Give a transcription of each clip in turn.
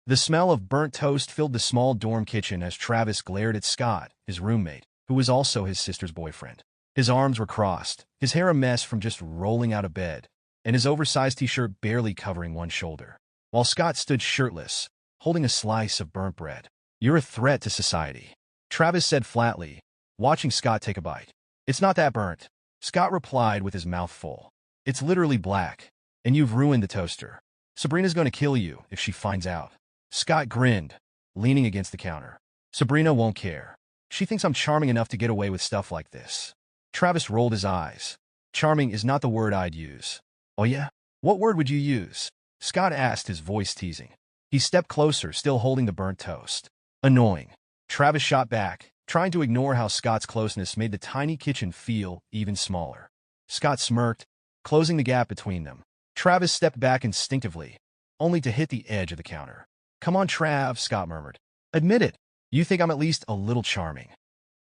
The smell of burnt toast filled the small dorm kitchen as Travis glared at Scott, his roommate, who was also his sister's boyfriend. His arms were crossed, his hair a mess from just rolling out of bed, and his oversized t-shirt barely covering one shoulder, while Scott stood shirtless, holding a slice of burnt bread. "You're a threat to society," Travis said flatly, watching Scott take a bite. "It's not that burnt," Scott replied with his mouth full. "It's literally black, and you've ruined the toaster. Sabrina's going to kill you if she finds out." Scott grinned, leaning against the counter. "Sabrina won't care. She thinks I'm charming enough to get away with stuff like this." Travis rolled his eyes. "Charming is not the word I'd use." "Oh yeah? What word would you use?" Scott asked, his voice teasing. He stepped closer, still holding the burnt toast. "Annoying." Travis shot back, trying to ignore how Scott's closeness made the tiny kitchen feel even smaller. Scott smirked, closing the gap between them. Travis stepped back instinctively, only to hit the edge of the counter. "Come on, Trav," Scott murmured. "Admit it. You think I'm at least a little charming."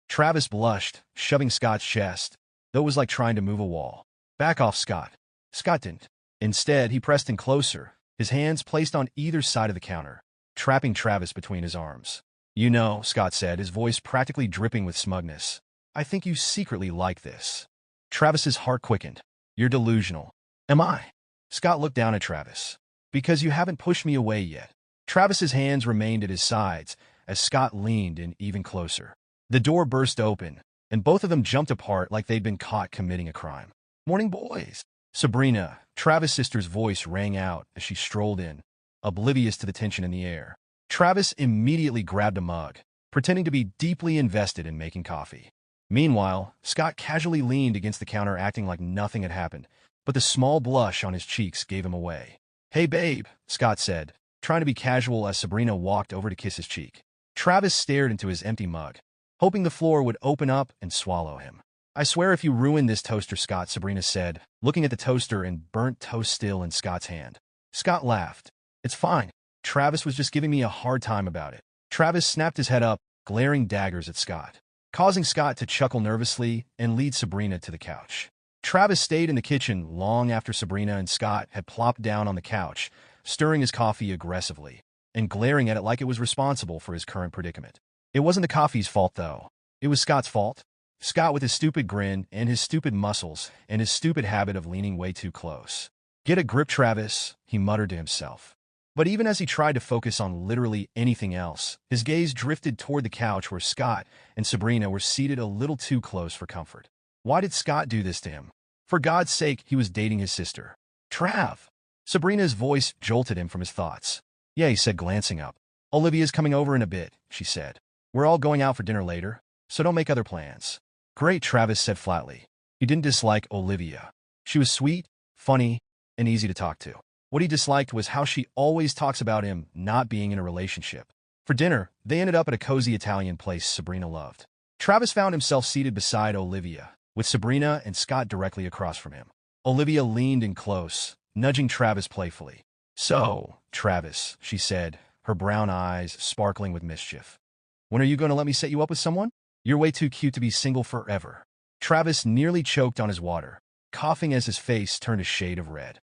Travis blushed, shoving Scott's chest, though it was like trying to move a wall. "Back off, Scott." Scott didn't. Instead, he pressed in closer, his hands placed on either side of the counter, trapping Travis between his arms. "You know," Scott said, his voice practically dripping with smugness, "I think you secretly like this." Travis's heart quickened. "You're delusional." "Am I?" Scott looked down at Travis. "Because you haven't pushed me away yet." Travis's hands remained at his sides as Scott leaned in even closer. The door burst open, and both of them jumped apart like they'd been caught committing a crime. "Morning, boys." Sabrina, Travis' sister's voice rang out as she strolled in, oblivious to the tension in the air. Travis immediately grabbed a mug, pretending to be deeply invested in making coffee. Meanwhile, Scott casually leaned against the counter acting like nothing had happened, but the small blush on his cheeks gave him away. "Hey, babe," Scott said, trying to be casual as Sabrina walked over to kiss his cheek. Travis stared into his empty mug, hoping the floor would open up and swallow him. "I swear if you ruin this toaster, Scott," Sabrina said, looking at the toaster and burnt toast still in Scott's hand. Scott laughed. "It's fine. Travis was just giving me a hard time about it." Travis snapped his head up, glaring daggers at Scott, causing Scott to chuckle nervously and lead Sabrina to the couch. Travis stayed in the kitchen long after Sabrina and Scott had plopped down on the couch, stirring his coffee aggressively, and glaring at it like it was responsible for his current predicament. It wasn't the coffee's fault, though. It was Scott's fault. Scott with his stupid grin and his stupid muscles and his stupid habit of leaning way too close. "Get a grip, Travis," he muttered to himself. But even as he tried to focus on literally anything else, his gaze drifted toward the couch where Scott and Sabrina were seated a little too close for comfort. Why did Scott do this to him? For God's sake, he was dating his sister. "Trav!" Sabrina's voice jolted him from his thoughts. "Yeah," he said, glancing up. "Olivia's coming over in a bit," she said. "We're all going out for dinner later, so don't make other plans." "Great," Travis said flatly. He didn't dislike Olivia. She was sweet, funny, and easy to talk to. What he disliked was how she always talks about him not being in a relationship. For dinner, they ended up at a cozy Italian place Sabrina loved. Travis found himself seated beside Olivia, with Sabrina and Scott directly across from him. Olivia leaned in close, nudging Travis playfully. "So, Travis," she said, her brown eyes sparkling with mischief. "When are you going to let me set you up with someone? You're way too cute to be single forever." Travis nearly choked on his water, coughing as his face turned a shade of red.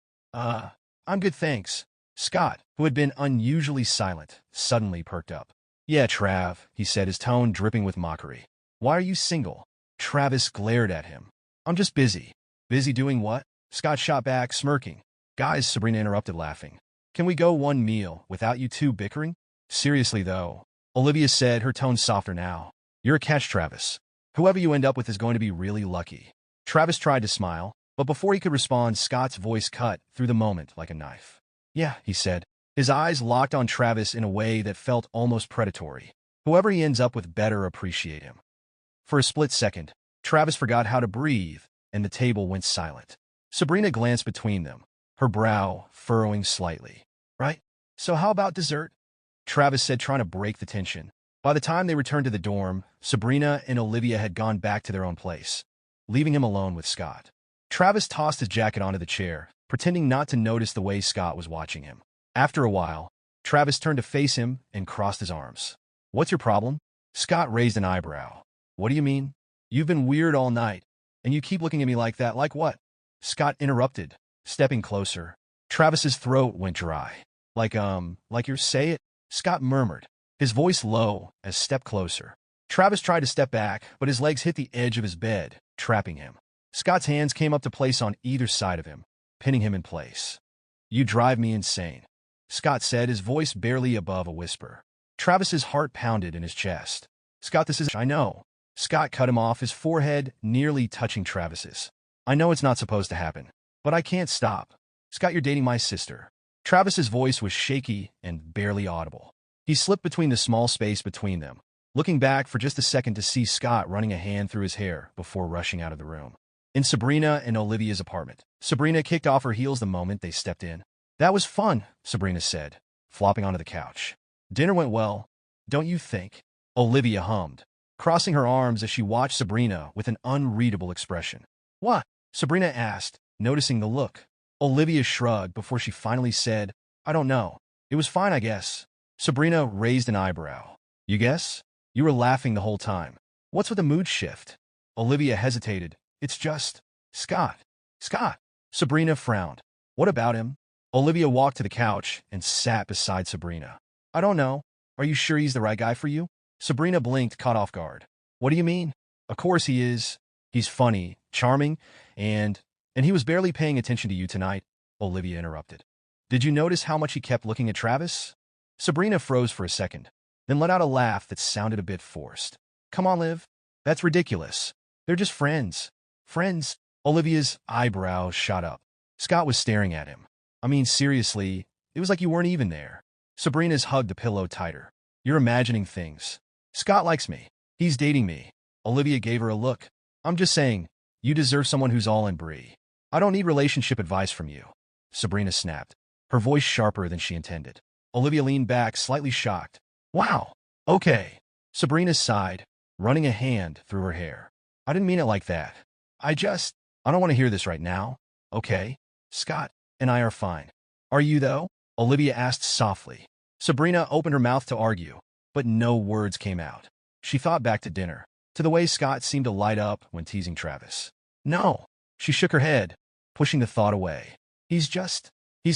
I'm good, thanks." Scott, who had been unusually silent, suddenly perked up. "Yeah, Trav," he said, his tone dripping with mockery. "Why are you single?" Travis glared at him. "I'm just busy." "Busy doing what?" Scott shot back, smirking. "Guys," Sabrina interrupted, laughing. "Can we go one meal without you two bickering?" "Seriously, though," Olivia said, her tone softer now. "You're a catch, Travis. Whoever you end up with is going to be really lucky." Travis tried to smile, but before he could respond, Scott's voice cut through the moment like a knife. "Yeah," he said. His eyes locked on Travis in a way that felt almost predatory. "Whoever he ends up with better appreciate him." For a split second, Travis forgot how to breathe, and the table went silent. Sabrina glanced between them, her brow furrowing slightly. "Right? So how about dessert?" Travis said, trying to break the tension. By the time they returned to the dorm, Sabrina and Olivia had gone back to their own place, leaving him alone with Scott. Travis tossed his jacket onto the chair, pretending not to notice the way Scott was watching him. After a while, Travis turned to face him and crossed his arms. "What's your problem?" Scott raised an eyebrow. "What do you mean? You've been weird all night, and you keep looking at me like that. Like what?" Scott interrupted, stepping closer. Travis's throat went dry. Like you're say it?" Scott murmured, his voice low as step closer. Travis tried to step back, but his legs hit the edge of his bed, trapping him. Scott's hands came up to place on either side of him, pinning him in place. You drive me insane, Scott said, his voice barely above a whisper. Travis's heart pounded in his chest. Scott, this is... I know. Scott cut him off, his forehead nearly touching Travis's. I know it's not supposed to happen, but I can't stop. Scott, you're dating my sister. Travis's voice was shaky and barely audible. He slipped between the small space between them, looking back for just a second to see Scott running a hand through his hair before rushing out of the room. In Sabrina and Olivia's apartment, Sabrina kicked off her heels the moment they stepped in. That was fun, Sabrina said, flopping onto the couch. Dinner went well, don't you think? Olivia hummed, crossing her arms as she watched Sabrina with an unreadable expression. What? Sabrina asked, noticing the look. Olivia shrugged before she finally said, I don't know. It was fine, I guess. Sabrina raised an eyebrow. You guess? You were laughing the whole time. What's with the mood shift? Olivia hesitated. It's just... Scott. Scott. Sabrina frowned. What about him? Olivia walked to the couch and sat beside Sabrina. I don't know. Are you sure he's the right guy for you? Sabrina blinked, caught off guard. What do you mean? Of course he is. He's funny, charming, and he was barely paying attention to you tonight, Olivia interrupted. Did you notice how much he kept looking at Travis? Sabrina froze for a second, then let out a laugh that sounded a bit forced. Come on, Liv. That's ridiculous. They're just friends. Friends? Olivia's eyebrows shot up. Scott was staring at him. I mean, seriously, it was like you weren't even there. Sabrina's hugged the pillow tighter. You're imagining things. Scott likes me. He's dating me. Olivia gave her a look. I'm just saying, you deserve someone who's all in, Bree. I don't need relationship advice from you. Sabrina snapped, her voice sharper than she intended. Olivia leaned back, slightly shocked. Wow. Okay. Sabrina sighed, running a hand through her hair. I didn't mean it like that. I don't want to hear this right now. Okay? Scott and I are fine. Are you, though? Olivia asked softly. Sabrina opened her mouth to argue, but no words came out. She thought back to dinner, to the way Scott seemed to light up when teasing Travis. No. She shook her head, pushing the thought away. He's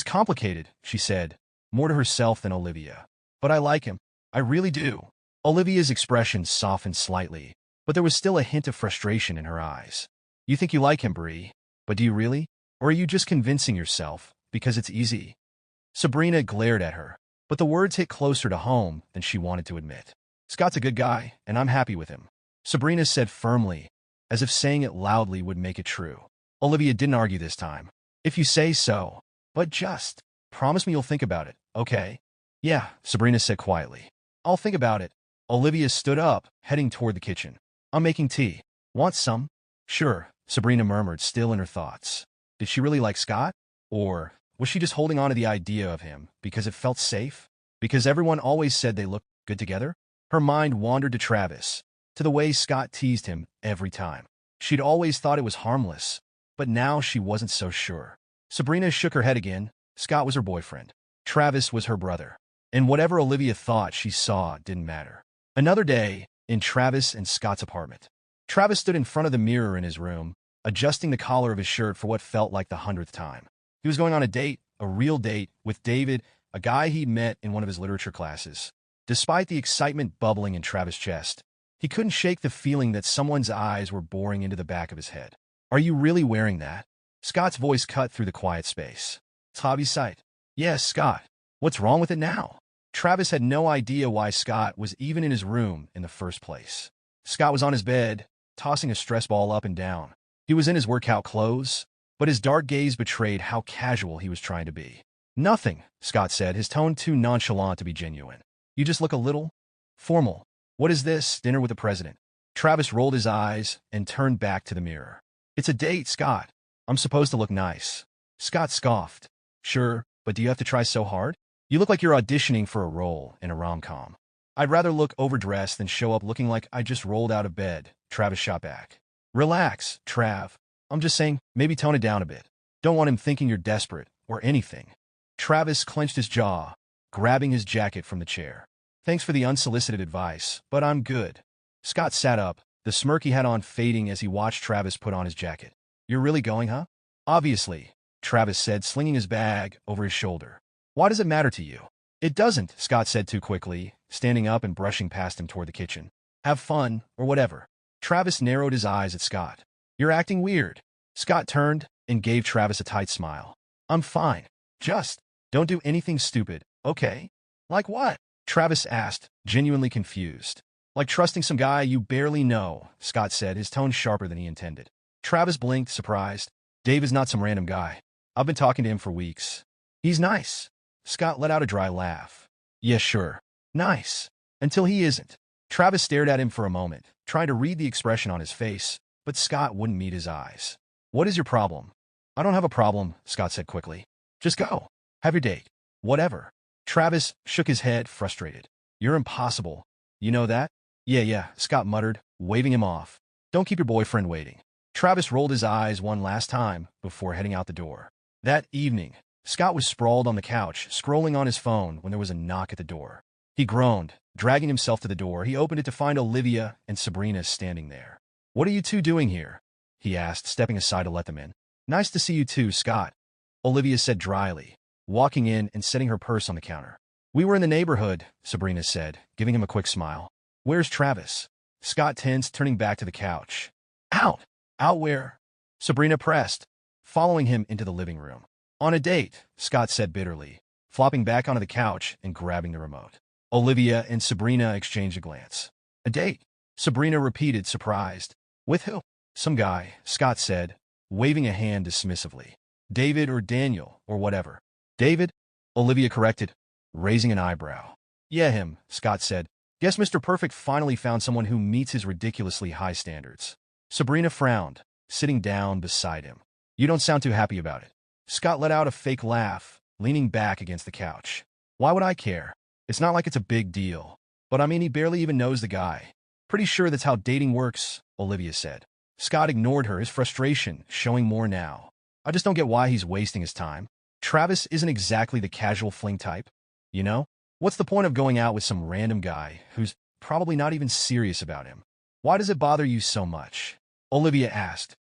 complicated, she said, more to herself than Olivia. But I like him. I really do. Olivia's expression softened slightly, but there was still a hint of frustration in her eyes. You think you like him, Bree, but do you really? Or are you just convincing yourself because it's easy? Sabrina glared at her, but the words hit closer to home than she wanted to admit. Scott's a good guy, and I'm happy with him. Sabrina said firmly, as if saying it loudly would make it true. Olivia didn't argue this time. If you say so, but just promise me you'll think about it, okay? Yeah, Sabrina said quietly. I'll think about it. Olivia stood up, heading toward the kitchen. I'm making tea. Want some? Sure, Sabrina murmured, still in her thoughts. Did she really like Scott? Or was she just holding on to the idea of him because it felt safe? Because everyone always said they looked good together? Her mind wandered to Travis, to the way Scott teased him every time. She'd always thought it was harmless, but now she wasn't so sure. Sabrina shook her head again. Scott was her boyfriend. Travis was her brother. And whatever Olivia thought she saw didn't matter. Another day, in Travis and Scott's apartment. Travis stood in front of the mirror in his room, adjusting the collar of his shirt for what felt like the 100th time. He was going on a date, a real date, with David, a guy he'd met in one of his literature classes. Despite the excitement bubbling in Travis' chest, he couldn't shake the feeling that someone's eyes were boring into the back of his head. Are you really wearing that? Scott's voice cut through the quiet space. It's hobby sight. Yes, Scott. What's wrong with it now? Travis had no idea why Scott was even in his room in the first place. Scott was on his bed, tossing a stress ball up and down. He was in his workout clothes, but his dark gaze betrayed how casual he was trying to be. Nothing, Scott said, his tone too nonchalant to be genuine. You just look a little formal. What is this, dinner with the president? Travis rolled his eyes and turned back to the mirror. It's a date, Scott. I'm supposed to look nice. Scott scoffed. Sure, but do you have to try so hard? You look like you're auditioning for a role in a rom-com. I'd rather look overdressed than show up looking like I just rolled out of bed, Travis shot back. Relax, Trav. I'm just saying, maybe tone it down a bit. Don't want him thinking you're desperate or anything. Travis clenched his jaw, grabbing his jacket from the chair. Thanks for the unsolicited advice, but I'm good. Scott sat up, the smirk he had on fading as he watched Travis put on his jacket. You're really going, huh? Obviously, Travis said, slinging his bag over his shoulder. Why does it matter to you? It doesn't, Scott said too quickly, standing up and brushing past him toward the kitchen. Have fun, or whatever. Travis narrowed his eyes at Scott. You're acting weird. Scott turned and gave Travis a tight smile. I'm fine. Just don't do anything stupid, okay? Like what? Travis asked, genuinely confused. Like trusting some guy you barely know, Scott said, his tone sharper than he intended. Travis blinked, surprised. Dave is not some random guy. I've been talking to him for weeks. He's nice. Scott let out a dry laugh. Yeah, sure. Nice. Until he isn't. Travis stared at him for a moment, trying to read the expression on his face, but Scott wouldn't meet his eyes. What is your problem? I don't have a problem, Scott said quickly. Just go. Have your date. Whatever. Travis shook his head, frustrated. You're impossible. You know that? Yeah, Scott muttered, waving him off. Don't keep your boyfriend waiting. Travis rolled his eyes one last time before heading out the door. That evening, Scott was sprawled on the couch, scrolling on his phone when there was a knock at the door. He groaned, dragging himself to the door. He opened it to find Olivia and Sabrina standing there. What are you two doing here? He asked, stepping aside to let them in. Nice to see you too, Scott, Olivia said dryly, walking in and setting her purse on the counter. We were in the neighborhood, Sabrina said, giving him a quick smile. Where's Travis? Scott tensed, turning back to the couch. Out! Out where? Sabrina pressed, following him into the living room. On a date, Scott said bitterly, flopping back onto the couch and grabbing the remote. Olivia and Sabrina exchanged a glance. A date? Sabrina repeated, surprised. With who? Some guy, Scott said, waving a hand dismissively. David or Daniel, or whatever. David? Olivia corrected, raising an eyebrow. Yeah, him, Scott said. Guess Mr. Perfect finally found someone who meets his ridiculously high standards. Sabrina frowned, sitting down beside him. You don't sound too happy about it. Scott let out a fake laugh, leaning back against the couch. Why would I care? It's not like it's a big deal. But I mean, he barely even knows the guy. Pretty sure that's how dating works, Olivia said. Scott ignored her, his frustration showing more now. I just don't get why he's wasting his time. Travis isn't exactly the casual fling type, you know? What's the point of going out with some random guy who's probably not even serious about him? Why does it bother you so much? Olivia asked.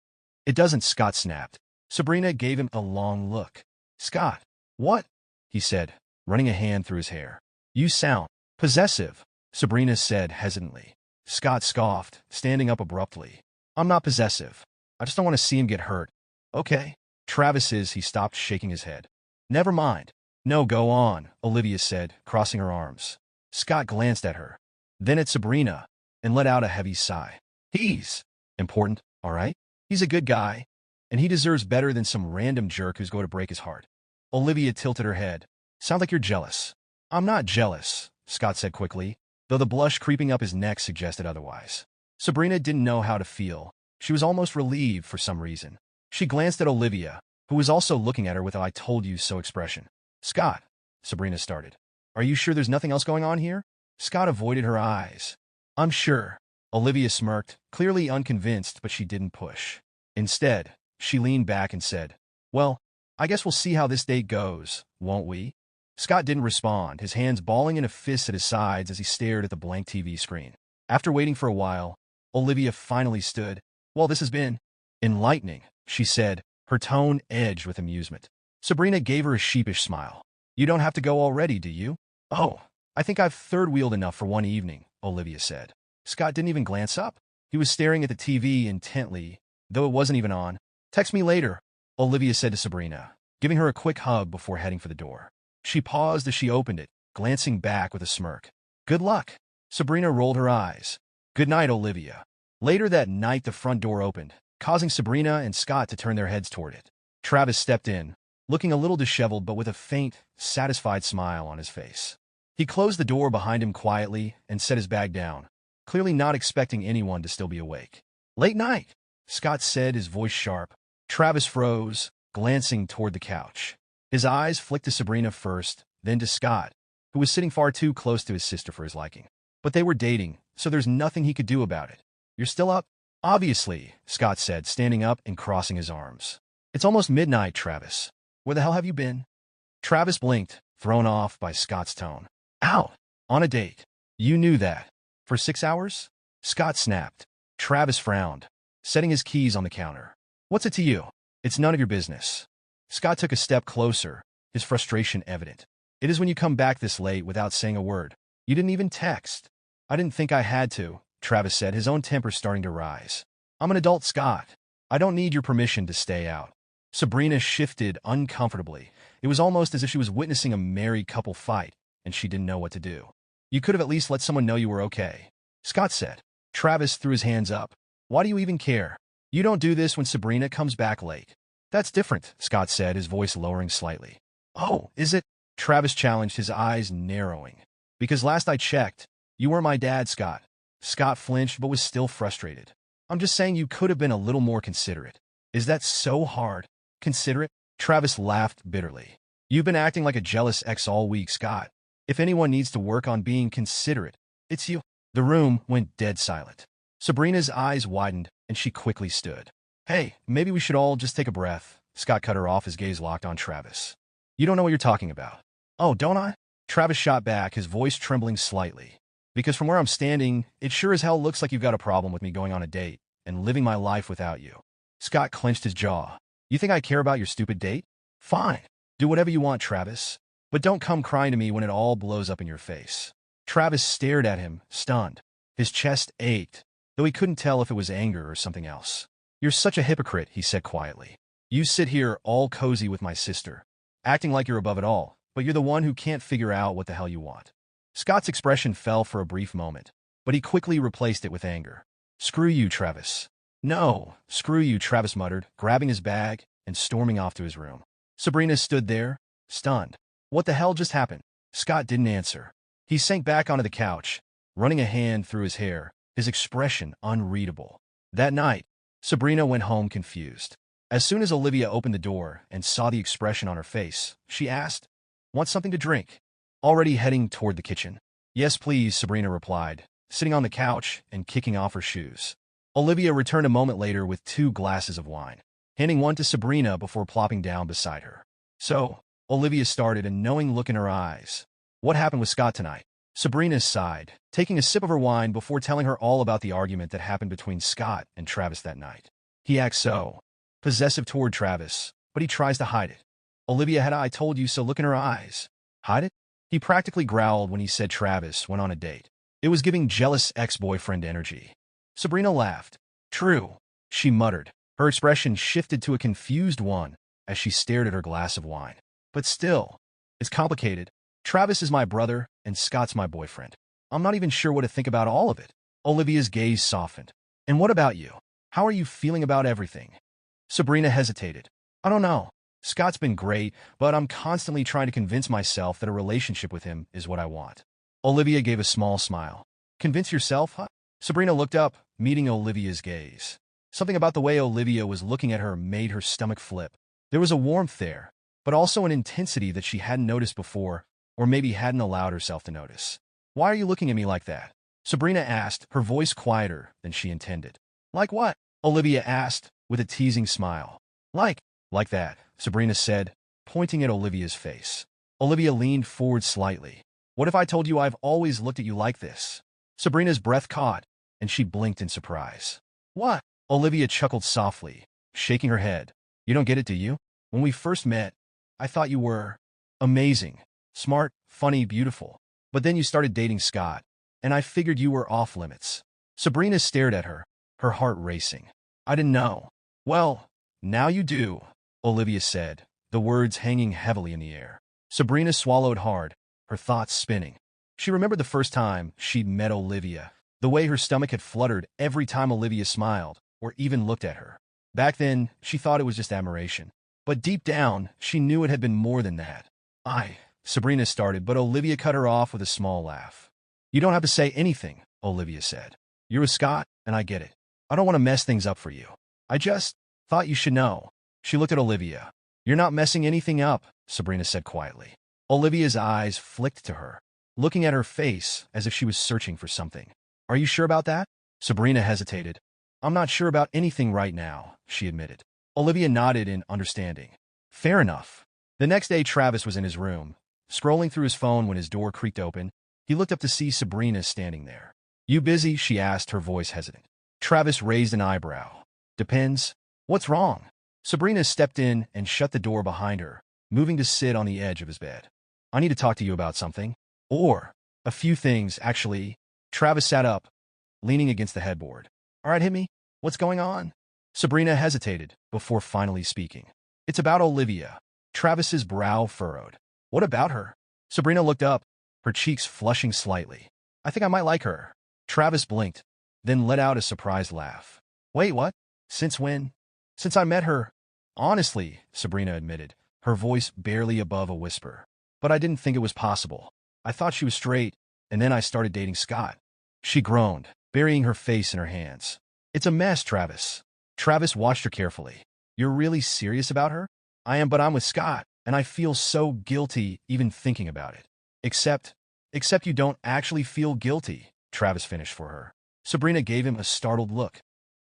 It doesn't, Scott snapped. Sabrina gave him a long look. Scott, what? He said, running a hand through his hair. You sound possessive, Sabrina said hesitantly. Scott scoffed, standing up abruptly. I'm not possessive. I just don't want to see him get hurt. Okay. Travis is, he stopped, shaking his head. Never mind. No, go on, Olivia said, crossing her arms. Scott glanced at her, then at Sabrina, and let out a heavy sigh. He's important, all right? He's a good guy, and he deserves better than some random jerk who's going to break his heart. Olivia tilted her head. Sound like you're jealous. I'm not jealous, Scott said quickly, though the blush creeping up his neck suggested otherwise. Sabrina didn't know how to feel. She was almost relieved for some reason. She glanced at Olivia, who was also looking at her with an I told you so expression. Scott, Sabrina started. Are you sure there's nothing else going on here? Scott avoided her eyes. I'm sure. Olivia smirked, clearly unconvinced, but she didn't push. Instead, she leaned back and said, well, I guess we'll see how this date goes, won't we? Scott didn't respond, his hands balling in a fist at his sides as he stared at the blank TV screen. After waiting for a while, Olivia finally stood. Well, this has been enlightening, she said, her tone edged with amusement. Sabrina gave her a sheepish smile. You don't have to go already, do you? Oh, I think I've third-wheeled enough for one evening, Olivia said. Scott didn't even glance up. He was staring at the TV intently, though it wasn't even on. Text me later, Olivia said to Sabrina, giving her a quick hug before heading for the door. She paused as she opened it, glancing back with a smirk. Good luck. Sabrina rolled her eyes. Good night, Olivia. Later that night, the front door opened, causing Sabrina and Scott to turn their heads toward it. Travis stepped in, looking a little disheveled but with a faint, satisfied smile on his face. He closed the door behind him quietly and set his bag down, clearly not expecting anyone to still be awake. Late night, Scott said, his voice sharp. Travis froze, glancing toward the couch. His eyes flicked to Sabrina first, then to Scott, who was sitting far too close to his sister for his liking. But they were dating, so there's nothing he could do about it. You're still up? Obviously, Scott said, standing up and crossing his arms. It's almost midnight, Travis. Where the hell have you been? Travis blinked, thrown off by Scott's tone. Out. On a date. You knew that. For 6 hours? Scott snapped. Travis frowned, setting his keys on the counter. What's it to you? It's none of your business. Scott took a step closer, his frustration evident. It is when you come back this late without saying a word. You didn't even text. I didn't think I had to, Travis said, his own temper starting to rise. I'm an adult, Scott. I don't need your permission to stay out. Sabrina shifted uncomfortably. It was almost as if she was witnessing a married couple fight, and she didn't know what to do. You could have at least let someone know you were okay, Scott said. Travis threw his hands up. Why do you even care? You don't do this when Sabrina comes back late. That's different, Scott said, his voice lowering slightly. Oh, is it? Travis challenged, his eyes narrowing. Because last I checked, you were my dad, Scott. Scott flinched but was still frustrated. I'm just saying you could have been a little more considerate. Is that so hard? Considerate? Travis laughed bitterly. You've been acting like a jealous ex all week, Scott. If anyone needs to work on being considerate, it's you. The room went dead silent. Sabrina's eyes widened, and she quickly stood. Hey, maybe we should all just take a breath. Scott cut her off, his gaze locked on Travis. You don't know what you're talking about. Oh, don't I? Travis shot back, his voice trembling slightly. Because from where I'm standing, it sure as hell looks like you've got a problem with me going on a date and living my life without you. Scott clenched his jaw. You think I care about your stupid date? Fine. Do whatever you want, Travis. But don't come crying to me when it all blows up in your face. Travis stared at him, stunned. His chest ached, though he couldn't tell if it was anger or something else. You're such a hypocrite, he said quietly. You sit here all cozy with my sister, acting like you're above it all, but you're the one who can't figure out what the hell you want. Scott's expression fell for a brief moment, but he quickly replaced it with anger. Screw you, Travis. No, screw you, Travis muttered, grabbing his bag and storming off to his room. Sabrina stood there, stunned. What the hell just happened? Scott didn't answer. He sank back onto the couch, running a hand through his hair, his expression unreadable. That night, Sabrina went home confused. As soon as Olivia opened the door and saw the expression on her face, she asked, Want something to drink? Already heading toward the kitchen. Yes, please, Sabrina replied, sitting on the couch and kicking off her shoes. Olivia returned a moment later with 2 glasses of wine, handing one to Sabrina before plopping down beside her. So, Olivia started, a knowing look in her eyes. What happened with Scott tonight? Sabrina sighed, taking a sip of her wine before telling her all about the argument that happened between Scott and Travis that night. He acts so possessive toward Travis, but he tries to hide it. Olivia had I told you so look in her eyes. Hide it? He practically growled when he said Travis went on a date. It was giving jealous ex-boyfriend energy. Sabrina laughed. True, she muttered. Her expression shifted to a confused one as she stared at her glass of wine. But still, it's complicated. Travis is my brother, and Scott's my boyfriend. I'm not even sure what to think about all of it. Olivia's gaze softened. And what about you? How are you feeling about everything? Sabrina hesitated. I don't know. Scott's been great, but I'm constantly trying to convince myself that a relationship with him is what I want. Olivia gave a small smile. Convince yourself, huh? Sabrina looked up, meeting Olivia's gaze. Something about the way Olivia was looking at her made her stomach flip. There was a warmth there, but also an intensity that she hadn't noticed before, or maybe hadn't allowed herself to notice. Why are you looking at me like that? Sabrina asked, her voice quieter than she intended. Like what? Olivia asked, with a teasing smile. Like that, Sabrina said, pointing at Olivia's face. Olivia leaned forward slightly. What if I told you I've always looked at you like this? Sabrina's breath caught, and she blinked in surprise. What? Olivia chuckled softly, shaking her head. You don't get it, do you? When we first met, I thought you were amazing, smart, funny, beautiful. But then you started dating Scott, and I figured you were off limits. Sabrina stared at her, her heart racing. I didn't know. Well, now you do, Olivia said, the words hanging heavily in the air. Sabrina swallowed hard, her thoughts spinning. She remembered the first time she'd met Olivia, the way her stomach had fluttered every time Olivia smiled or even looked at her. Back then, she thought it was just admiration. But deep down, she knew it had been more than that. Sabrina started, but Olivia cut her off with a small laugh. You don't have to say anything, Olivia said. You're with Scott, and I get it. I don't want to mess things up for you. I just thought you should know. She looked at Olivia. You're not messing anything up, Sabrina said quietly. Olivia's eyes flicked to her, looking at her face as if she was searching for something. Are you sure about that? Sabrina hesitated. I'm not sure about anything right now, she admitted. Olivia nodded in understanding. Fair enough. The next day, Travis was in his room, scrolling through his phone when his door creaked open. He looked up to see Sabrina standing there. You busy? She asked, her voice hesitant. Travis raised an eyebrow. Depends. What's wrong? Sabrina stepped in and shut the door behind her, moving to sit on the edge of his bed. I need to talk to you about something. Or, a few things, actually. Travis sat up, leaning against the headboard. All right, hit me. What's going on? Sabrina hesitated before finally speaking. It's about Olivia. Travis's brow furrowed. What about her? Sabrina looked up, her cheeks flushing slightly. I think I might like her. Travis blinked, then let out a surprised laugh. Wait, what? Since when? Since I met her. Honestly, Sabrina admitted, her voice barely above a whisper. But I didn't think it was possible. I thought she was straight, and then I started dating Scott. She groaned, burying her face in her hands. It's a mess, Travis. Travis watched her carefully. You're really serious about her? I am, but I'm with Scott, and I feel so guilty even thinking about it. Except you don't actually feel guilty, Travis finished for her. Sabrina gave him a startled look.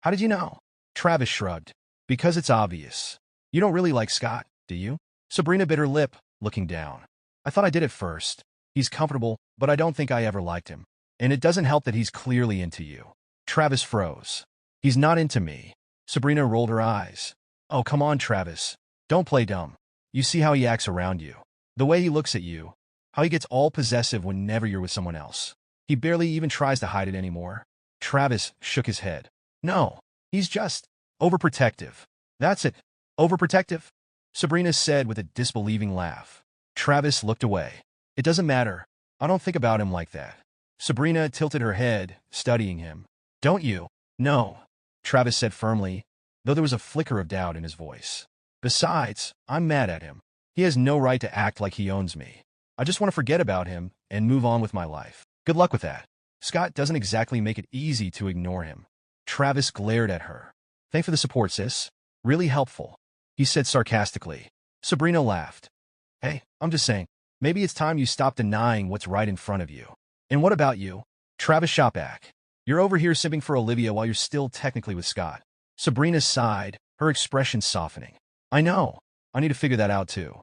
How did you know? Travis shrugged. Because it's obvious. You don't really like Scott, do you? Sabrina bit her lip, looking down. I thought I did at first. He's comfortable, but I don't think I ever liked him. And it doesn't help that he's clearly into you. Travis froze. He's not into me. Sabrina rolled her eyes. Oh, come on, Travis. Don't play dumb. You see how he acts around you. The way he looks at you. How he gets all possessive whenever you're with someone else. He barely even tries to hide it anymore. Travis shook his head. No, he's just overprotective. That's it. Overprotective? Sabrina said with a disbelieving laugh. Travis looked away. It doesn't matter. I don't think about him like that. Sabrina tilted her head, studying him. Don't you? No, Travis said firmly, though there was a flicker of doubt in his voice. Besides, I'm mad at him. He has no right to act like he owns me. I just want to forget about him and move on with my life. Good luck with that. Scott doesn't exactly make it easy to ignore him. Travis glared at her. Thanks for the support, sis. Really helpful, he said sarcastically. Sabrina laughed. Hey, I'm just saying, maybe it's time you stop denying what's right in front of you. And what about you? Travis shot back. You're over here simping for Olivia while you're still technically with Scott. Sabrina sighed, her expression softening. I know. I need to figure that out too.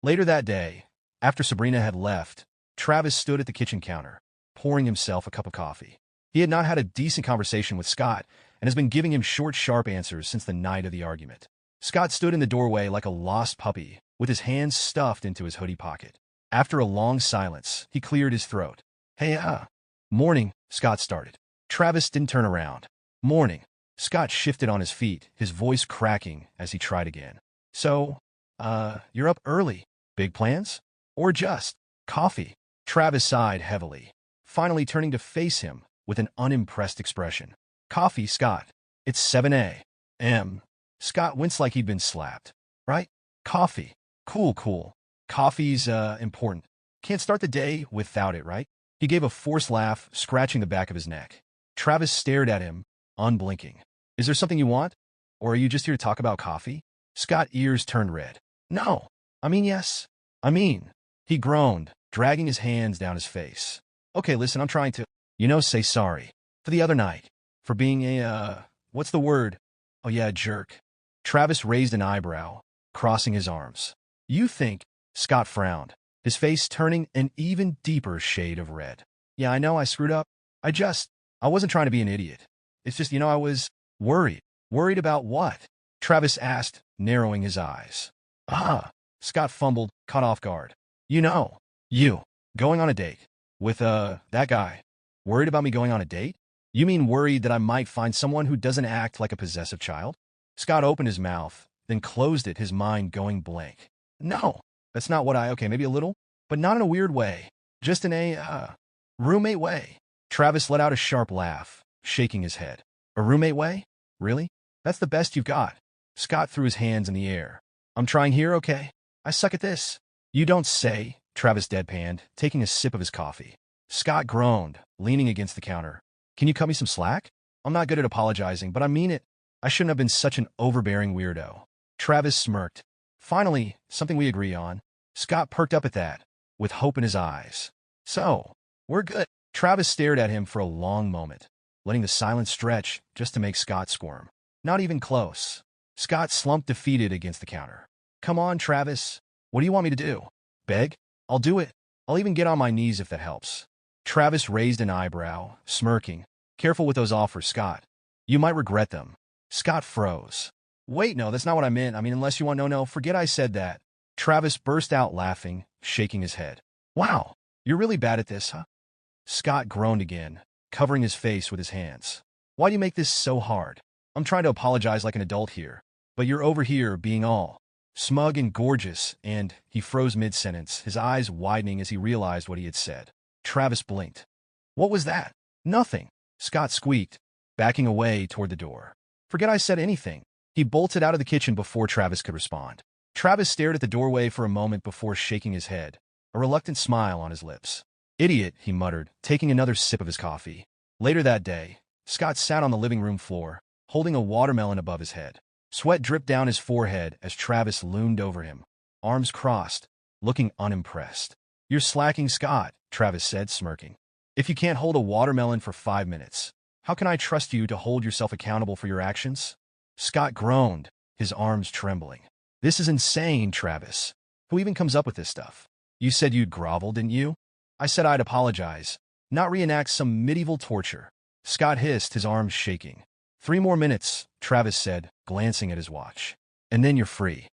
Later that day, after Sabrina had left, Travis stood at the kitchen counter, pouring himself a cup of coffee. He had not had a decent conversation with Scott and has been giving him short, sharp answers since the night of the argument. Scott stood in the doorway like a lost puppy, with his hands stuffed into his hoodie pocket. After a long silence, he cleared his throat. Hey, morning, Scott started. Travis didn't turn around. Morning. Scott shifted on his feet, his voice cracking as he tried again. So, you're up early. Big plans? Or just coffee? Travis sighed heavily, finally turning to face him with an unimpressed expression. Coffee, Scott. It's 7 a.m. Scott winced like he'd been slapped. Right? Coffee. Cool. Coffee's, important. Can't start the day without it, right? He gave a forced laugh, scratching the back of his neck. Travis stared at him, unblinking. Is there something you want? Or are you just here to talk about coffee? Scott's ears turned red. No. Yes. He groaned, dragging his hands down his face. Okay, listen, I'm trying to, say sorry. For the other night. For being what's the word? Oh yeah, a jerk. Travis raised an eyebrow, crossing his arms. You think? Scott frowned, his face turning an even deeper shade of red. Yeah, I know I screwed up. I wasn't trying to be an idiot. It's just, I was worried. Worried about what? Travis asked, narrowing his eyes. Scott fumbled, caught off guard. You, going on a date. With, that guy. Worried about me going on a date? You mean worried that I might find someone who doesn't act like a possessive child? Scott opened his mouth, then closed it, his mind going blank. No, that's not what okay, maybe a little, but not in a weird way. Just in a, roommate way. Travis let out a sharp laugh, shaking his head. A roommate way? Really? That's the best you've got. Scott threw his hands in the air. I'm trying here, okay? I suck at this. You don't say, Travis deadpanned, taking a sip of his coffee. Scott groaned, leaning against the counter. Can you cut me some slack? I'm not good at apologizing, but I mean it. I shouldn't have been such an overbearing weirdo. Travis smirked. Finally, something we agree on. Scott perked up at that, with hope in his eyes. So, we're good. Travis stared at him for a long moment, letting the silence stretch just to make Scott squirm. Not even close. Scott slumped defeated against the counter. Come on, Travis. What do you want me to do? Beg? I'll do it. I'll even get on my knees if that helps. Travis raised an eyebrow, smirking. Careful with those offers, Scott. You might regret them. Scott froze. Wait, no, that's not what I meant. Unless you want no, forget I said that. Travis burst out laughing, shaking his head. Wow, you're really bad at this, huh? Scott groaned again, covering his face with his hands. Why do you make this so hard? I'm trying to apologize like an adult here, but you're over here being all smug and gorgeous, and he froze mid-sentence, his eyes widening as he realized what he had said. Travis blinked. What was that? Nothing, Scott squeaked, backing away toward the door. Forget I said anything. He bolted out of the kitchen before Travis could respond. Travis stared at the doorway for a moment before shaking his head, a reluctant smile on his lips. Idiot, he muttered, taking another sip of his coffee. Later that day, Scott sat on the living room floor, holding a watermelon above his head. Sweat dripped down his forehead as Travis loomed over him, arms crossed, looking unimpressed. You're slacking, Scott, Travis said, smirking. If you can't hold a watermelon for 5 minutes, how can I trust you to hold yourself accountable for your actions? Scott groaned, his arms trembling. This is insane, Travis. Who even comes up with this stuff? You said you'd grovel, didn't you? I said I'd apologize, not reenact some medieval torture. Scott hissed, his arms shaking. 3 more minutes, Travis said, glancing at his watch. And then you're free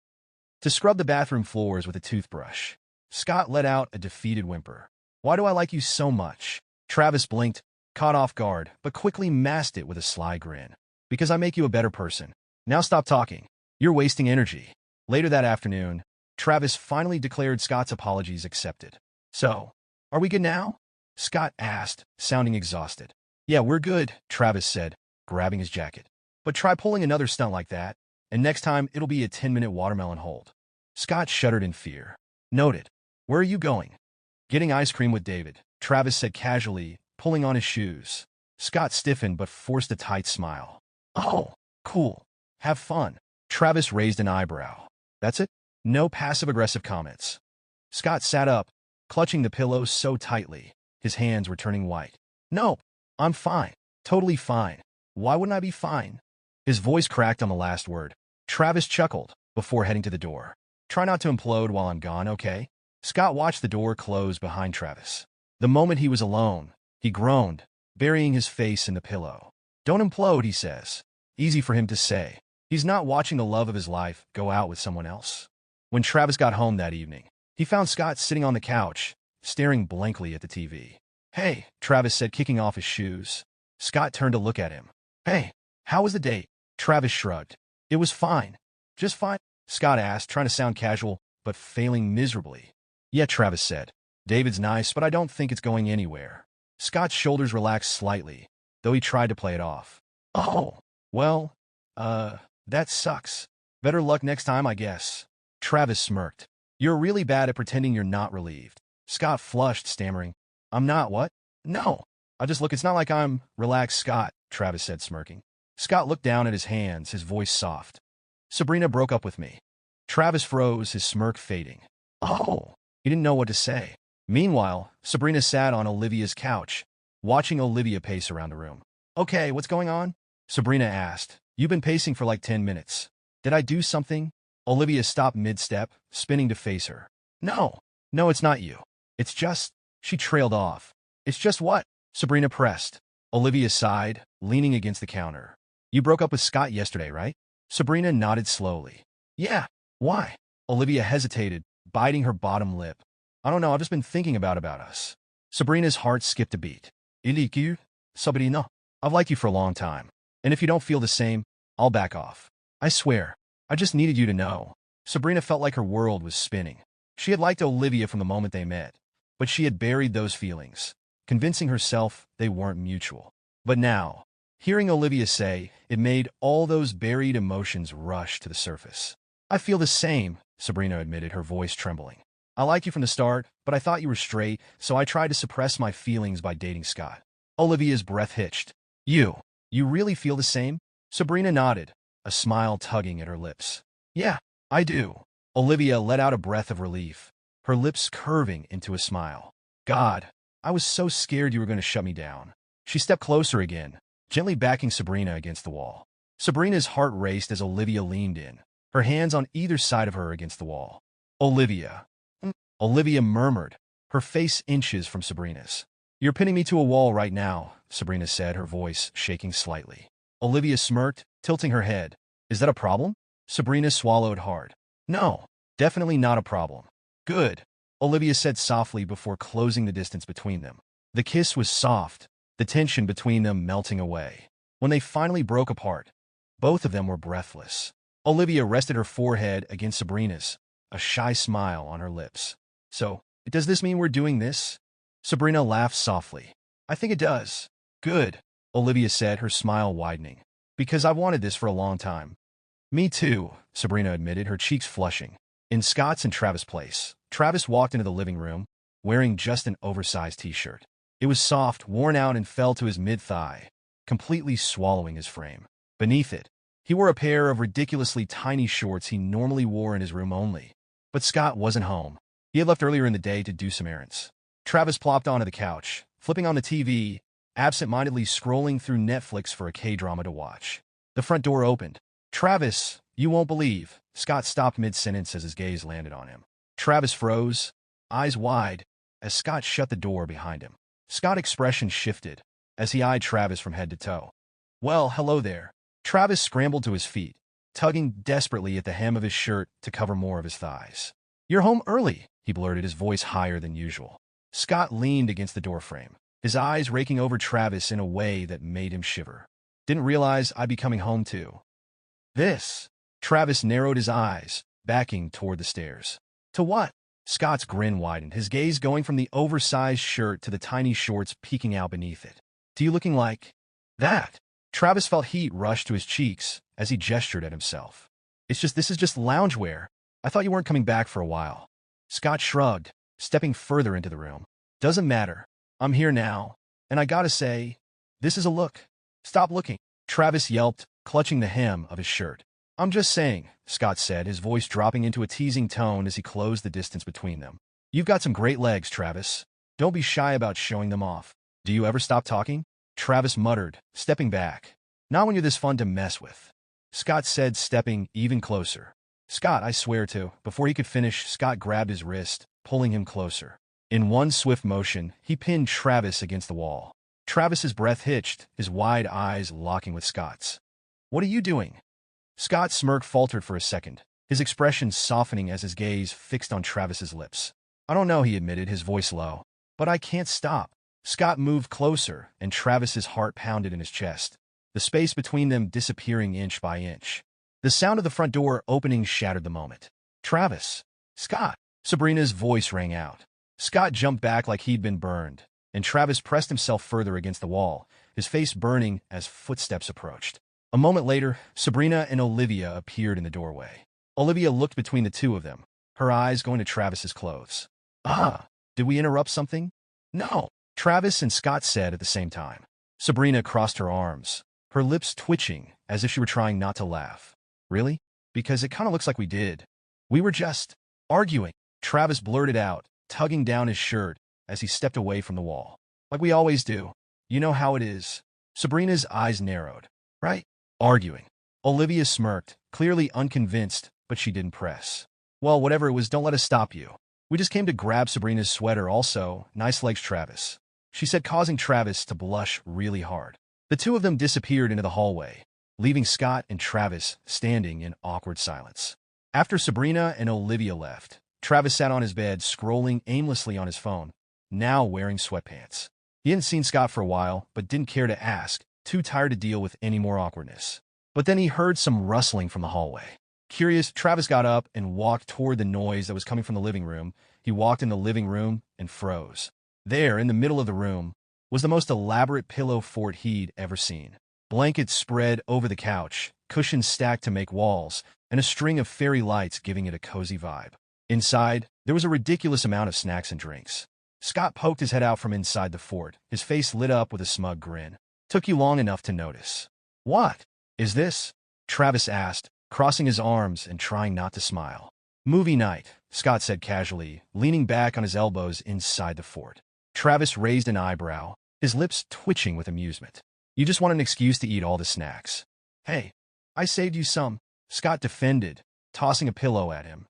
to scrub the bathroom floors with a toothbrush. Scott let out a defeated whimper. Why do I like you so much? Travis blinked, caught off guard, but quickly masked it with a sly grin. Because I make you a better person. Now stop talking. You're wasting energy. Later that afternoon, Travis finally declared Scott's apologies accepted. So, are we good now? Scott asked, sounding exhausted. Yeah, we're good, Travis said, grabbing his jacket. But try pulling another stunt like that, and next time it'll be a 10-minute watermelon hold. Scott shuddered in fear. Noted. Where are you going? Getting ice cream with David, Travis said casually, pulling on his shoes. Scott stiffened but forced a tight smile. Oh, cool. Have fun. Travis raised an eyebrow. That's it? No passive-aggressive comments. Scott sat up, clutching the pillow so tightly, his hands were turning white. No, I'm fine. Totally fine. Why wouldn't I be fine? His voice cracked on the last word. Travis chuckled before heading to the door. Try not to implode while I'm gone, okay? Scott watched the door close behind Travis. The moment he was alone, he groaned, burying his face in the pillow. Don't implode, he says. Easy for him to say. He's not watching the love of his life go out with someone else. When Travis got home that evening, he found Scott sitting on the couch, staring blankly at the TV. Hey, Travis said, kicking off his shoes. Scott turned to look at him. Hey, how was the date? Travis shrugged. It was fine. Just fine? Scott asked, trying to sound casual, but failing miserably. Yeah, Travis said. David's nice, but I don't think it's going anywhere. Scott's shoulders relaxed slightly, though he tried to play it off. Oh, well, that sucks. Better luck next time, I guess. Travis smirked. You're really bad at pretending you're not relieved. Scott flushed, stammering. I'm not what? No. It's not like I'm relaxed, Scott, Travis said, smirking. Scott looked down at his hands, his voice soft. Sabrina broke up with me. Travis froze, his smirk fading. Oh. He didn't know what to say. Meanwhile, Sabrina sat on Olivia's couch, watching Olivia pace around the room. Okay, what's going on? Sabrina asked. You've been pacing for like 10 minutes. Did I do something? Olivia stopped mid-step, spinning to face her. No, it's not you. It's just... She trailed off. It's just what? Sabrina pressed. Olivia sighed, leaning against the counter. You broke up with Scott yesterday, right? Sabrina nodded slowly. Yeah, why? Olivia hesitated, biting her bottom lip. I don't know, I've just been thinking about us. Sabrina's heart skipped a beat. I like you, Sabrina. I've liked you for a long time. And if you don't feel the same, I'll back off. I swear, I just needed you to know. Sabrina felt like her world was spinning. She had liked Olivia from the moment they met, but she had buried those feelings, convincing herself they weren't mutual. But now, hearing Olivia say, it made all those buried emotions rush to the surface. I feel the same, Sabrina admitted, her voice trembling. I liked you from the start, but I thought you were straight, so I tried to suppress my feelings by dating Scott. Olivia's breath hitched. You really feel the same? Sabrina nodded, a smile tugging at her lips. Yeah, I do. Olivia let out a breath of relief, her lips curving into a smile. God, I was so scared you were going to shut me down. She stepped closer again, gently backing Sabrina against the wall. Sabrina's heart raced as Olivia leaned in, her hands on either side of her against the wall. Olivia. Olivia murmured, her face inches from Sabrina's. You're pinning me to a wall right now, Sabrina said, her voice shaking slightly. Olivia smirked, tilting her head. Is that a problem? Sabrina swallowed hard. No, Definitely not a problem. Good, Olivia said softly before closing the distance between them. The kiss was soft, the tension between them melting away. When they finally broke apart, both of them were breathless. Olivia rested her forehead against Sabrina's, a shy smile on her lips. So, does this mean we're doing this? Sabrina laughed softly. I think it does. Good, Olivia said, her smile widening. Because I've wanted this for a long time. Me too, Sabrina admitted, her cheeks flushing. In Scott's and Travis' place, Travis walked into the living room, wearing just an oversized t-shirt. It was soft, worn out, and fell to his mid-thigh, completely swallowing his frame. Beneath it, he wore a pair of ridiculously tiny shorts he normally wore in his room only. But Scott wasn't home. He had left earlier in the day to do some errands. Travis plopped onto the couch, flipping on the TV, absent-mindedly scrolling through Netflix for a K-drama to watch. The front door opened. Travis, you won't believe. Scott stopped mid-sentence as his gaze landed on him. Travis froze, eyes wide, as Scott shut the door behind him. Scott's expression shifted as he eyed Travis from head to toe. Well, hello there. Travis scrambled to his feet, tugging desperately at the hem of his shirt to cover more of his thighs. You're home early, he blurted, his voice higher than usual. Scott leaned against the doorframe, his eyes raking over Travis in a way that made him shiver. Didn't realize I'd be coming home too. This? Travis narrowed his eyes, backing toward the stairs. To what? Scott's grin widened, his gaze going from the oversized shirt to the tiny shorts peeking out beneath it. To you looking like that? Travis felt heat rush to his cheeks as he gestured at himself. This is just loungewear. I thought you weren't coming back for a while. Scott shrugged, stepping further into the room. Doesn't matter. I'm here now. And I gotta say, this is a look. Stop looking. Travis yelped, clutching the hem of his shirt. I'm just saying, Scott said, his voice dropping into a teasing tone as he closed the distance between them. You've got some great legs, Travis. Don't be shy about showing them off. Do you ever stop talking? Travis muttered, stepping back. Not when you're this fun to mess with. Scott said, stepping even closer. Scott, I swear to. Before he could finish, Scott grabbed his wrist, pulling him closer. In one swift motion, he pinned Travis against the wall. Travis's breath hitched, his wide eyes locking with Scott's. What are you doing? Scott's smirk faltered for a second, his expression softening as his gaze fixed on Travis's lips. I don't know, he admitted, his voice low. But I can't stop. Scott moved closer, and Travis's heart pounded in his chest, the space between them disappearing inch by inch. The sound of the front door opening shattered the moment. Travis! Scott! Sabrina's voice rang out. Scott jumped back like he'd been burned, and Travis pressed himself further against the wall, his face burning as footsteps approached. A moment later, Sabrina and Olivia appeared in the doorway. Olivia looked between the two of them, her eyes going to Travis's clothes. Did we interrupt something? No, Travis and Scott said at the same time. Sabrina crossed her arms, her lips twitching as if she were trying not to laugh. Really? Because it kind of looks like we did. We were just arguing, Travis blurted out, tugging down his shirt as he stepped away from the wall. Like we always do. You know how it is. Sabrina's eyes narrowed. Right? Arguing. Olivia smirked, clearly unconvinced, but she didn't press. Well, whatever it was, don't let us stop you. We just came to grab Sabrina's sweater also. Nice legs, Travis. She said, causing Travis to blush really hard. The two of them disappeared into the hallway, leaving Scott and Travis standing in awkward silence. After Sabrina and Olivia left, Travis sat on his bed, scrolling aimlessly on his phone, now wearing sweatpants. He hadn't seen Scott for a while, but didn't care to ask, too tired to deal with any more awkwardness. But then he heard some rustling from the hallway. Curious, Travis got up and walked toward the noise that was coming from the living room. He walked in the living room and froze. There, in the middle of the room, was the most elaborate pillow fort he'd ever seen. Blankets spread over the couch, cushions stacked to make walls, and a string of fairy lights giving it a cozy vibe. Inside, there was a ridiculous amount of snacks and drinks. Scott poked his head out from inside the fort, his face lit up with a smug grin. Took you long enough to notice. What is this? Travis asked, crossing his arms and trying not to smile. Movie night, Scott said casually, leaning back on his elbows inside the fort. Travis raised an eyebrow, his lips twitching with amusement. You just want an excuse to eat all the snacks. Hey, I saved you some, Scott defended, tossing a pillow at him.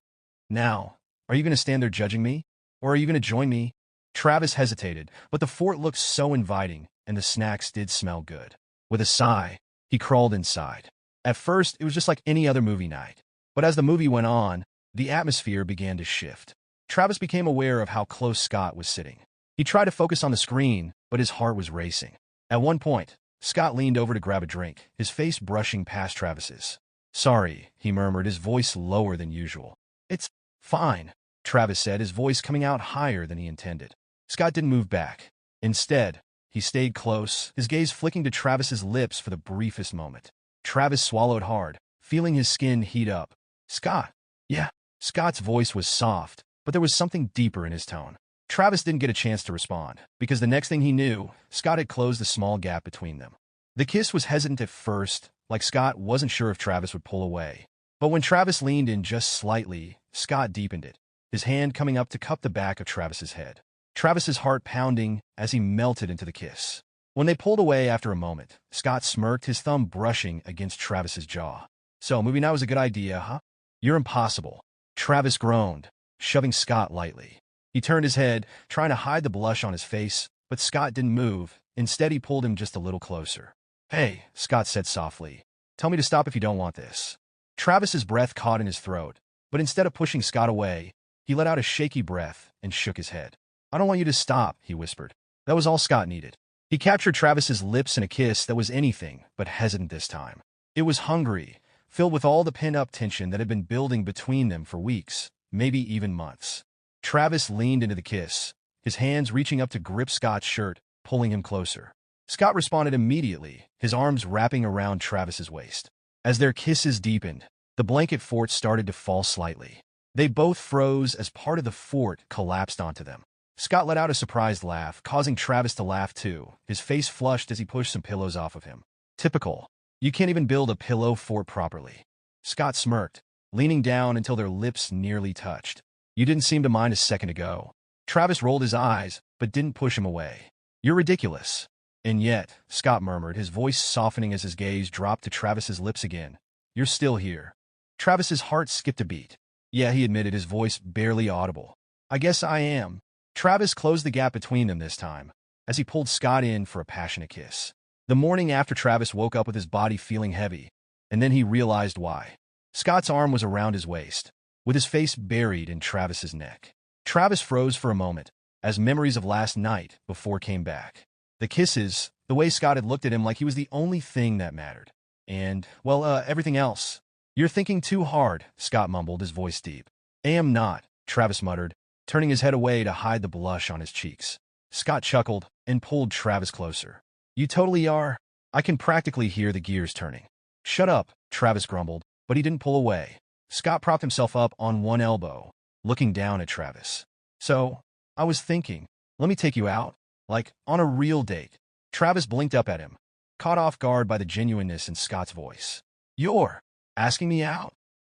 Now, are you going to stand there judging me? Or are you going to join me? Travis hesitated, but the fort looked so inviting, and the snacks did smell good. With a sigh, he crawled inside. At first, it was just like any other movie night. But as the movie went on, The atmosphere began to shift. Travis became aware of how close Scott was sitting. He tried to focus on the screen, but his heart was racing. At one point, Scott leaned over to grab a drink, his face brushing past Travis's. "Sorry," he murmured, his voice lower than usual. "It's fine," Travis said, his voice coming out higher than he intended. Scott didn't move back. Instead, he stayed close, his gaze flicking to Travis's lips for the briefest moment. Travis swallowed hard, feeling his skin heat up. "Scott." "Yeah." Scott's voice was soft, but there was something deeper in his tone. Travis didn't get a chance to respond, because the next thing he knew, Scott had closed the small gap between them. The kiss was hesitant at first, like Scott wasn't sure if Travis would pull away. But when Travis leaned in just slightly, Scott deepened it, his hand coming up to cup the back of Travis's head. Travis's heart pounding as he melted into the kiss. When they pulled away after a moment, Scott smirked, his thumb brushing against Travis's jaw. "So, movie night was a good idea, huh?" "You're impossible," Travis groaned, shoving Scott lightly. He turned his head, trying to hide the blush on his face, but Scott didn't move. Instead, he pulled him just a little closer. "Hey," Scott said softly. "Tell me to stop if you don't want this." Travis's breath caught in his throat, but instead of pushing Scott away, he let out a shaky breath and shook his head. "I don't want you to stop," he whispered. That was all Scott needed. He captured Travis's lips in a kiss that was anything but hesitant this time. It was hungry, filled with all the pent-up tension that had been building between them for weeks, maybe even months. Travis leaned into the kiss, his hands reaching up to grip Scott's shirt, pulling him closer. Scott responded immediately, his arms wrapping around Travis's waist. As their kisses deepened, the blanket fort started to fall slightly. They both froze as part of the fort collapsed onto them. Scott let out a surprised laugh, causing Travis to laugh too, his face flushed as he pushed some pillows off of him. "Typical. You can't even build a pillow fort properly." Scott smirked, leaning down until their lips nearly touched. "You didn't seem to mind a second ago." Travis rolled his eyes, but didn't push him away. "You're ridiculous." "And yet," Scott murmured, his voice softening as his gaze dropped to Travis's lips again, "you're still here." Travis's heart skipped a beat. "Yeah," he admitted, his voice barely audible. "I guess I am." Travis closed the gap between them this time, as he pulled Scott in for a passionate kiss. The morning after, Travis woke up with his body feeling heavy, and then he realized why. Scott's arm was around his waist, with his face buried in Travis's neck. Travis froze for a moment, as memories of last night before came back. The kisses, the way Scott had looked at him like he was the only thing that mattered. And, well, everything else. "You're thinking too hard," Scott mumbled, his voice deep. "I am not," Travis muttered, turning his head away to hide the blush on his cheeks. Scott chuckled and pulled Travis closer. "You totally are." "I can practically hear the gears turning." "Shut up," Travis grumbled, but he didn't pull away. Scott propped himself up on one elbow, looking down at Travis. "So, I was thinking, let me take you out, like, on a real date." Travis blinked up at him, caught off guard by the genuineness in Scott's voice. "You're asking me out?"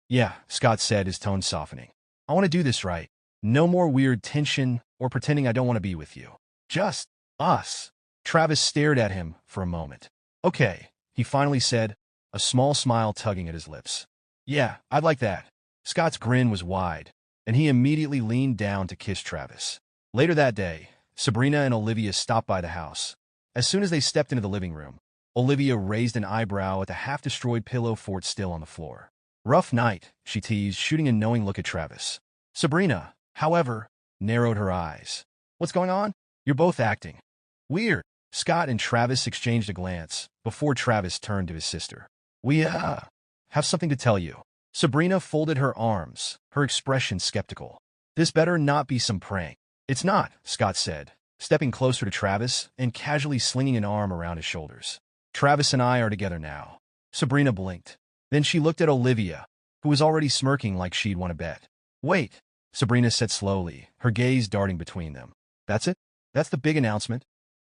"Yeah," Scott said, his tone softening. "I want to do this right. No more weird tension or pretending I don't want to be with you. Just us." Travis stared at him for a moment. "Okay," he finally said, a small smile tugging at his lips. "Yeah, I'd like that." Scott's grin was wide, and he immediately leaned down to kiss Travis. Later that day, Sabrina and Olivia stopped by the house. As soon as they stepped into the living room, Olivia raised an eyebrow at the half-destroyed pillow fort still on the floor. "Rough night," she teased, shooting a knowing look at Travis. Sabrina, however, narrowed her eyes. "What's going on? You're both acting weird." Scott and Travis exchanged a glance before Travis turned to his sister. "We, have something to tell you." Sabrina folded her arms, her expression skeptical. "This better not be some prank." "It's not," Scott said, stepping closer to Travis and casually slinging an arm around his shoulders. "Travis and I are together now." Sabrina blinked. Then she looked at Olivia, who was already smirking like she'd won a bet. "Wait," Sabrina said slowly, her gaze darting between them. "That's it? That's the big announcement?"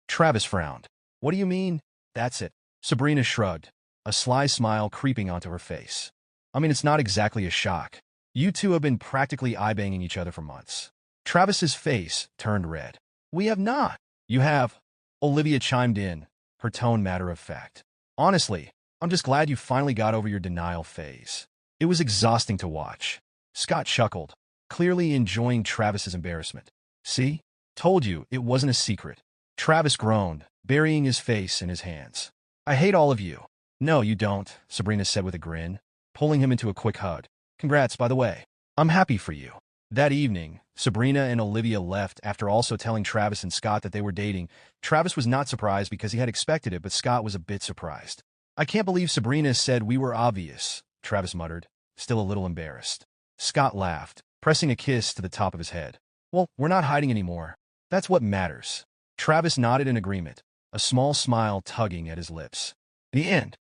Travis frowned. "What do you mean, that's it?" Sabrina shrugged, a sly smile creeping onto her face. "I mean, it's not exactly a shock. You two have been practically eye-banging each other for months." Travis's face turned red. "We have not." "You have," Olivia chimed in, her tone matter-of-fact. "Honestly, I'm just glad you finally got over your denial phase. It was exhausting to watch." Scott chuckled, clearly enjoying Travis's embarrassment. "See? Told you it wasn't a secret." Travis groaned, burying his face in his hands. "I hate all of you." "No, you don't," Sabrina said with a grin, pulling him into a quick hug. "Congrats, by the way." I'm happy for you. That evening, Sabrina and Olivia left after also telling Travis and Scott that they were dating. Travis was not surprised because he had expected it, but Scott was a bit surprised. I can't believe Sabrina said we were obvious, Travis muttered, still a little embarrassed. Scott laughed, pressing a kiss to the top of his head. Well, we're not hiding anymore. That's what matters. Travis nodded in agreement, a small smile tugging at his lips. The end.